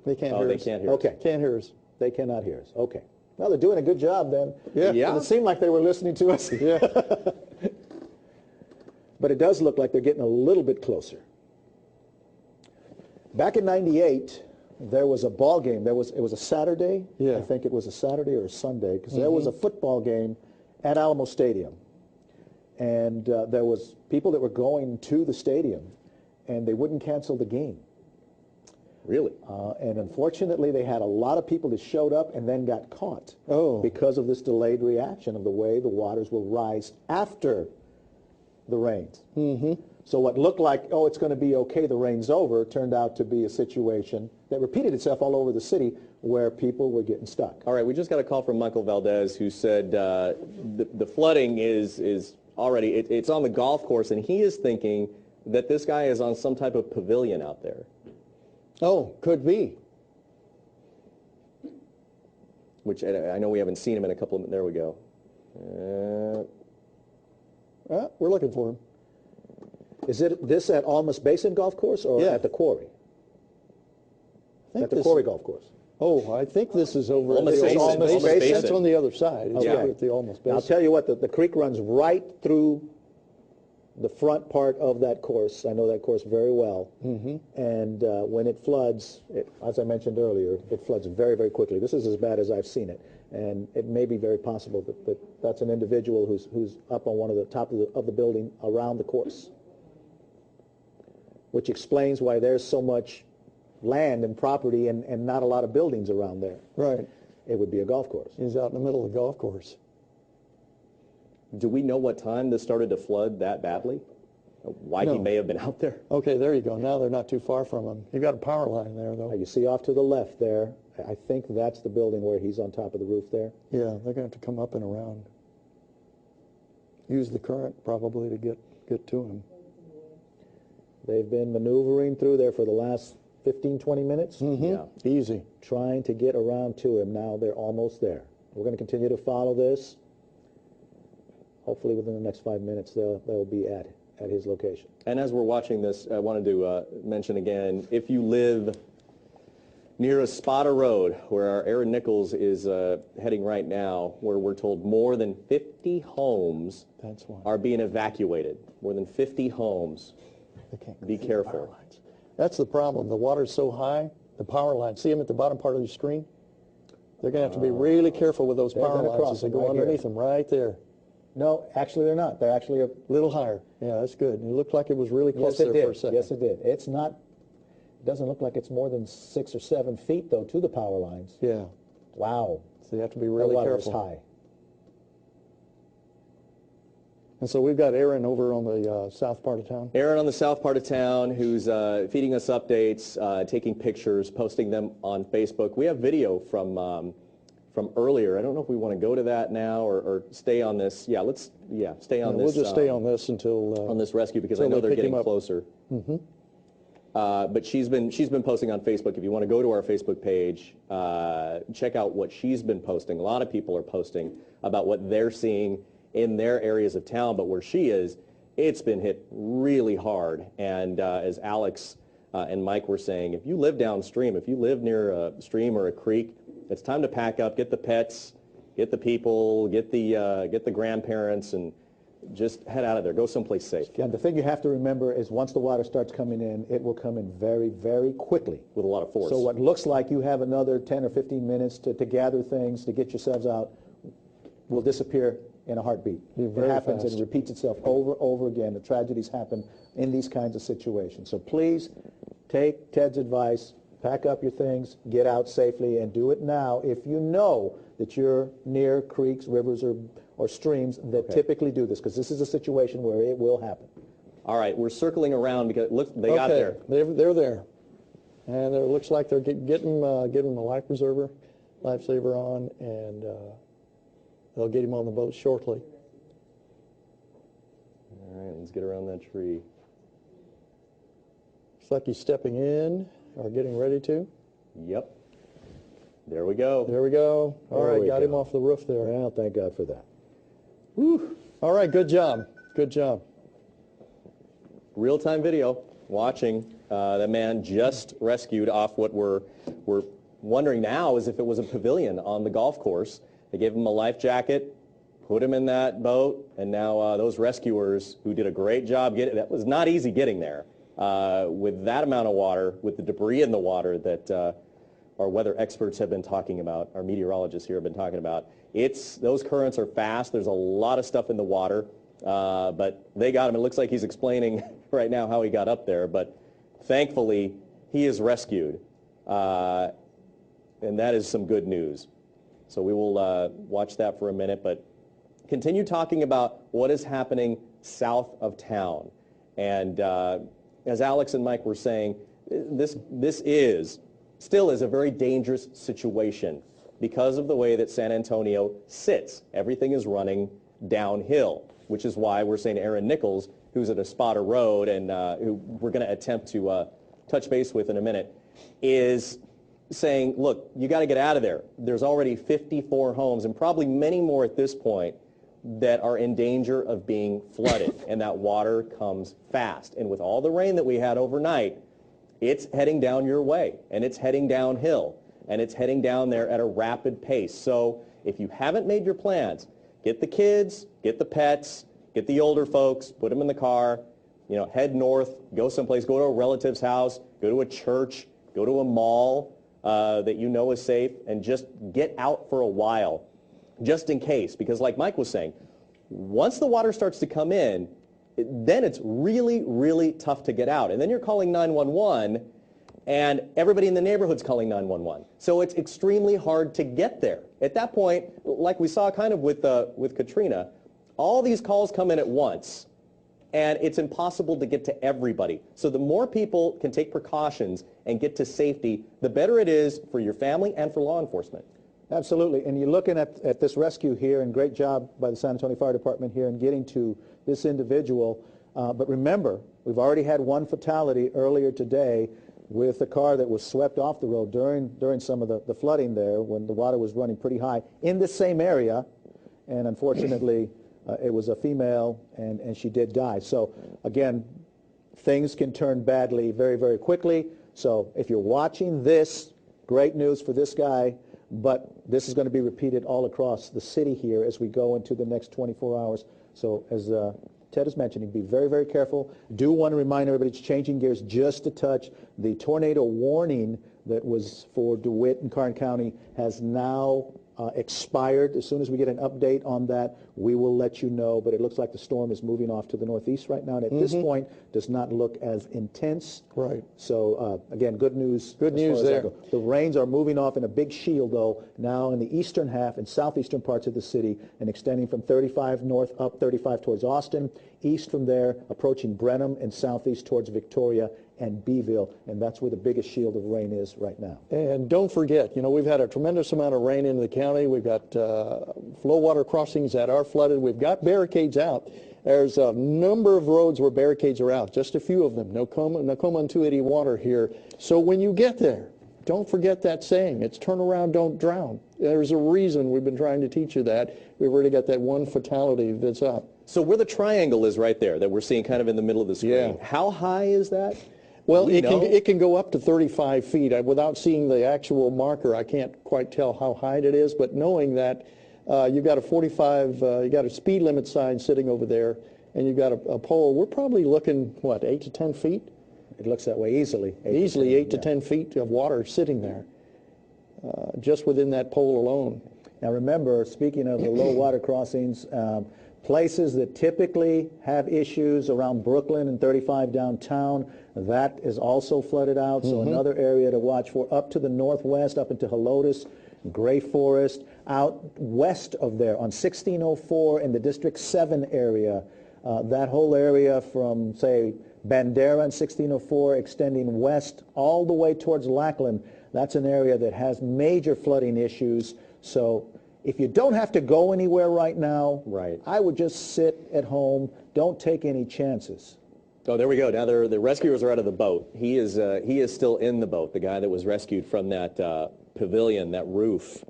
They can't hear us. They can't hear us. Okay. Can't hear us. They cannot hear us. Okay. Well, they're doing a good job then. Yeah. It seemed like they were listening to us. Yeah. But it does look like they're getting a little bit closer. Back in '98, there was a ball game. It was a Saturday. Yeah. I think it was a Saturday or a Sunday, because there was a football game at Alamo Stadium. And there was people that were going to the stadium, and they wouldn't cancel the game. Really? And unfortunately, they had a lot of people that showed up and then got caught Oh. because of this delayed reaction of the way the waters will rise after the rains. So what looked like, oh, it's going to be okay, the rain's over, turned out to be a situation that repeated itself all over the city where people were getting stuck. All right, we just got a call from Michael Valdez, who said the flooding is already, it's on the golf course, and he is thinking that this guy is on some type of pavilion out there. Oh, could be. Which I know we haven't seen him in a couple of, there we go. We're looking for him. Is it this at Almas Basin Golf Course or Yeah. at the quarry? I think At the this- quarry golf course. Oh, I think this is over Almost at the Basin. Almost Almost Basin. Basin. That's on the other side. It's Yeah. over at the Almost Basin. Now, I'll tell you what, the creek runs right through the front part of that course. I know that course very well. And when it floods, as I mentioned earlier, it floods very, very quickly. This is as bad as I've seen it. And it may be very possible that that's an individual who's up on one of the top of the building around the course, which explains why there's so much land and property and not a lot of buildings around there. Right. It would be a golf course. He's out in the middle of the golf course. Do we know what time this started to flood that badly? Why he No. may have been out there? Okay, there you go. Now they're not too far from him. You got a power line there, though. You see off to the left there, I think that's the building where he's on top of the roof there. Yeah, they're going to have to come up and around. Use the current probably to get to him. They've been maneuvering through there for the last 15, 20 minutes, Yeah. Easy. trying to get around to him. Now they're almost there. We're going to continue to follow this. Hopefully within the next 5 minutes they'll be at his location. And as we're watching this, I wanted to mention again, if you live near Espada Road, where our Aaron Nichols is heading right now, where we're told more than 50 homes That's why. are being evacuated. More than 50 homes. They can't go Be through the power careful. lines. That's the problem. The water's so high, the power lines. See them at the bottom part of your screen? They're going to have to be really careful with those They're power gonna lines cross as they them go right here. underneath them, right there. No, actually they're not. They're actually A little higher. Yeah, that's good. It looked like it was really close yes, it there for a did. second. Yes, it did. It's not. It doesn't look like it's more than 6 or 7 feet though to the power lines. Yeah. Wow. So you have to be That really water is careful. high. And so we've got Aaron over on the south part of town. Aaron on the south part of town, who's feeding us updates, taking pictures, posting them on Facebook. We have video from earlier. I don't know if we want to go to that now or stay on this. Yeah, stay on this. We'll just stay on this until on this rescue, because I until know they they're pick him getting up. closer. But she's been posting on Facebook. If you want to go to our Facebook page, check out what she's been posting. A lot of people are posting about what they're seeing in their areas of town, but where she is, it's been hit really hard. And as Alex and Mike were saying, if you live downstream, if you live near a stream or a creek, it's time to pack up, get the pets, get the people, get the grandparents, and just head out of there. Go someplace safe. And the thing you have to remember is once the water starts coming in, it will come in very, very quickly. With a lot of force. So what looks like you have another 10 or 15 minutes to gather things, to get yourselves out, will disappear in a heartbeat. Be It very happens fast. and repeats itself over and over again. The tragedies happen in these kinds of situations. So please take Ted's advice, pack up your things, get out safely, and do it now if you know that you're near creeks, rivers, or streams that typically do this, because this is a situation where it will happen. All right, we're circling around because look, they got Okay, there. they're there. And it looks like they're getting the life preserver, lifesaver on, and they'll get him on the boat shortly. All right, let's get around that tree. Looks like he's stepping in or getting ready to. Yep. There we go. There we go. All There right, we got go. him off the roof there. Well, thank God for that. Whew. All right, good job. Good job. Real-time video, watching That man just rescued off what we're wondering now is if it was a pavilion on the golf course. They gave him a life jacket, put him in that boat, and now those rescuers who did a great job getting, that was not easy getting there with that amount of water, with the debris in the water that our weather experts have been talking about, our meteorologists here have been talking about. Those currents are fast. There's a lot of stuff in the water, but they got him. It looks like he's explaining right now how he got up there, but thankfully he is rescued, and that is some good news. So we will watch that for a minute, but continue talking about what is happening south of town. And as Alex and Mike were saying, this still is a very dangerous situation because of the way that San Antonio sits. Everything is running downhill, which is why we're saying Aaron Nichols, who's at Espada Road and who we're going to attempt to touch base with in a minute, is saying, look, you got to get out of there. There's already 54 homes and probably many more at this point that are in danger of being flooded, and that water comes fast. And with all the rain that we had overnight, it's heading down your way, and it's heading downhill, and it's heading down there at a rapid pace. So if you haven't made your plans, get the kids, get the pets, get the older folks, put them in the car, head north, go someplace, go to a relative's house, go to a church, go to a mall that you know is safe, and just get out for a while, just in case. Because like Mike was saying, once the water starts to come in, then it's really, really tough to get out. And then you're calling 911, and everybody in the neighborhood's calling 911. So it's extremely hard to get there. At that point, like we saw kind of with Katrina, all these calls come in at once, and it's impossible to get to everybody. So the more people can take precautions and get to safety, the better it is for your family and for law enforcement. Absolutely. And you're looking at this rescue here, and great job by the San Antonio Fire Department here in getting to this individual. But remember, we've already had one fatality earlier today with a car that was swept off the road during some of the flooding there when the water was running pretty high in the same area. And unfortunately, it was a female, and she did die. So again, things can turn badly very, very quickly. So if you're watching this, great news for this guy. But this is going to be repeated all across the city here as we go into the next 24 hours. So as Ted is mentioning, be very, very careful. Do want to remind everybody, it's changing gears just a touch. The tornado warning that was for DeWitt and Karn County has now expired. As soon as we get an update on that, we will let you know. But it looks like the storm is moving off to the northeast right now, and at this point does not look as intense. Right. So again, good news. Good news there. The rains are moving off in a big shield, though, now in the eastern half and southeastern parts of the city, and extending from 35 north up 35 towards Austin, east from there, approaching Brenham, and southeast towards Victoria and Beeville, and that's where the biggest shield of rain is right now. And don't forget, we've had a tremendous amount of rain in the county. We've got flow water crossings that are flooded. We've got barricades out. There's a number of roads where barricades are out, just a few of them. Nakoma and 280 water here. So when you get there, don't forget that saying. It's turn around, don't drown. There's a reason we've been trying to teach you that. We've already got that one fatality that's up. So where the triangle is right there that we're seeing kind of in the middle of the screen, how high is that? Well, it can go up to 35 feet. Without seeing the actual marker, I can't quite tell how high it is, but knowing that you've got you got a speed limit sign sitting over there, and you've got a pole, we're probably looking, 8 to 10 feet? It looks that way easily. Easily 8 to 10 feet of water sitting there, just within that pole alone. Now remember, speaking of the low water crossings, places that typically have issues around Brooklyn and 35 downtown, that is also flooded out. So another area to watch for, up to the northwest, up into Helotes, Gray Forest, out west of there on 1604 in the District 7 area. That whole area from, say, Bandera and 1604 extending west all the way towards Lackland, that's an area that has major flooding issues. So if you don't have to go anywhere right now, I would just sit at home. Don't take any chances. Oh, there we go. Now the rescuers are out of the boat. He is still in the boat, the guy that was rescued from that pavilion, that roof.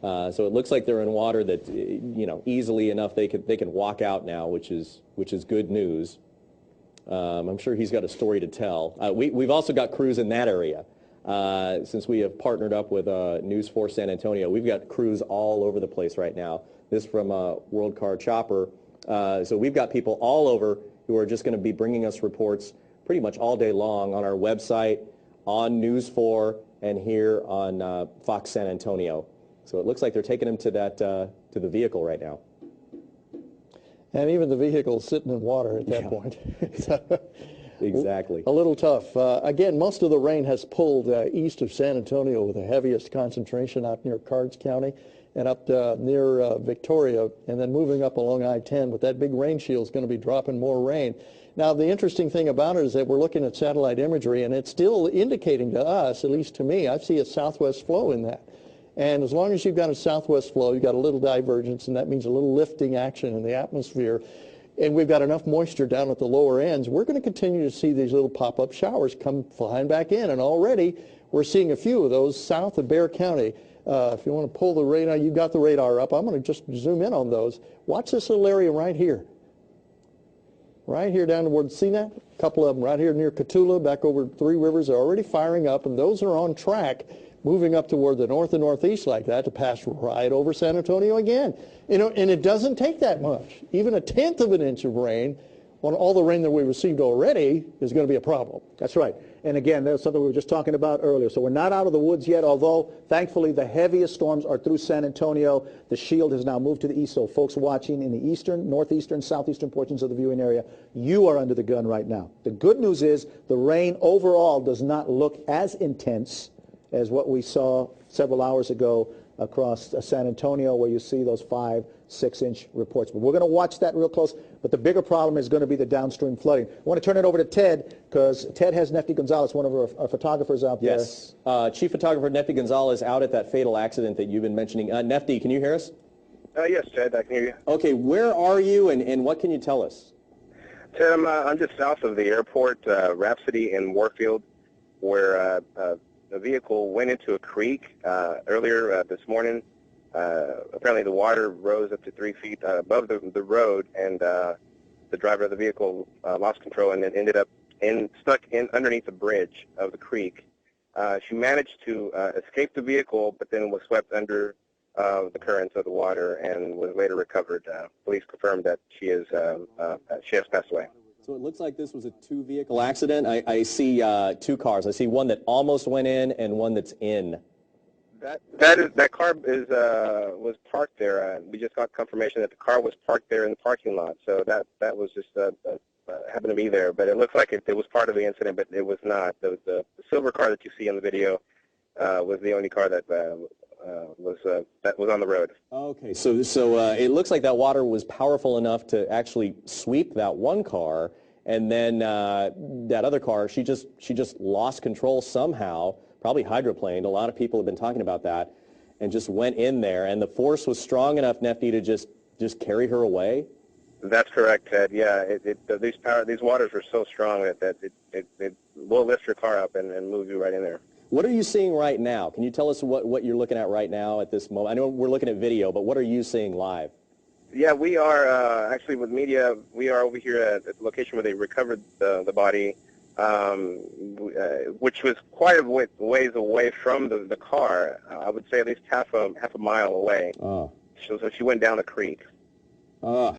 So it looks like they're in water that, easily enough they can walk out now, which is good news. I'm sure he's got a story to tell. We've also got crews in that area. Since we have partnered up with News 4 San Antonio, we've got crews all over the place right now. This from World Car Chopper. So we've got people all over who are just going to be bringing us reports pretty much all day long on our website, on News 4, and here on Fox San Antonio. So it looks like they're taking him to that to the vehicle right now. And even the vehicle's sitting in water at that point. Exactly. A little tough. Again, most of the rain has pulled east of San Antonio with the heaviest concentration out near Cards County and up near Victoria, and then moving up along I-10. But that big rain shield is going to be dropping more rain. Now, the interesting thing about it is that we're looking at satellite imagery, and it's still indicating to us, at least to me, I see a southwest flow in that. And as long as you've got a southwest flow, you've got a little divergence, and that means a little lifting action in the atmosphere, and we've got enough moisture down at the lower ends, we're going to continue to see these little pop-up showers come flying back in. And already we're seeing a few of those south of Bexar County. If you want to pull the radar, you've got the radar up. I'm going to just zoom in on those. Watch this little area right here. Right here down toward CNET, a couple of them right here near Cotulla, back over Three Rivers are already firing up, and those are on track moving up toward the north and northeast like that to pass right over San Antonio again. You know, and it doesn't take that much. Even a tenth of an inch of rain on all the rain that we received already is going to be a problem. That's right. And again, that's something we were just talking about earlier. So we're not out of the woods yet, although thankfully the heaviest storms are through San Antonio. The shield has now moved to the east. So folks watching in the eastern, northeastern, southeastern portions of the viewing area, you are under the gun right now. The good news is the rain overall does not look as intense as what we saw several hours ago across San Antonio, where you see those 5-6 inch reports. But we're going to watch that real close. But the bigger problem is going to be the downstream flooding. I want to turn it over to Ted, because Ted has Nefty Gonzalez, one of our photographers out there. Yes. Chief Photographer Nefty Gonzalez out at that fatal accident that you've been mentioning. Nefty, can you hear us? Yes, Ted, I can hear you. Okay, where are you, and what can you tell us? Ted, I'm just south of the airport, Rhapsody in Warfield, where the vehicle went into a creek earlier this morning. Apparently the water rose up to 3 feet above the road, and the driver of the vehicle lost control and then ended up stuck underneath the bridge of the creek. She managed to escape the vehicle, but then was swept under the currents of the water and was later recovered. Police confirmed that she has passed away. So it looks like this was a two-vehicle accident. I see two cars. I see one that almost went in and one that's in. That car was parked there. We just got confirmation that the car was parked there in the parking lot. So that was just happened to be there. But it looks like it was part of the incident, but it was not. The silver car that you see on the video was the only car that was on the road. Okay, so it looks like that water was powerful enough to actually sweep that one car, and then that other car, she just lost control somehow, probably hydroplaned. A lot of people have been talking about that, and just went in there, and the force was strong enough, Nefty, to just carry her away. That's correct, Ted. Yeah, these waters are so strong that it will lift your car up and move you right in there. What are you seeing right now? Can you tell us what you're looking at right now at this moment? I know we're looking at video, but what are you seeing live? Yeah, we are actually with media. We are over here at the location where they recovered the body, which was quite a ways away from the car. I would say at least half a mile away. Oh. So she went down a creek. Oh.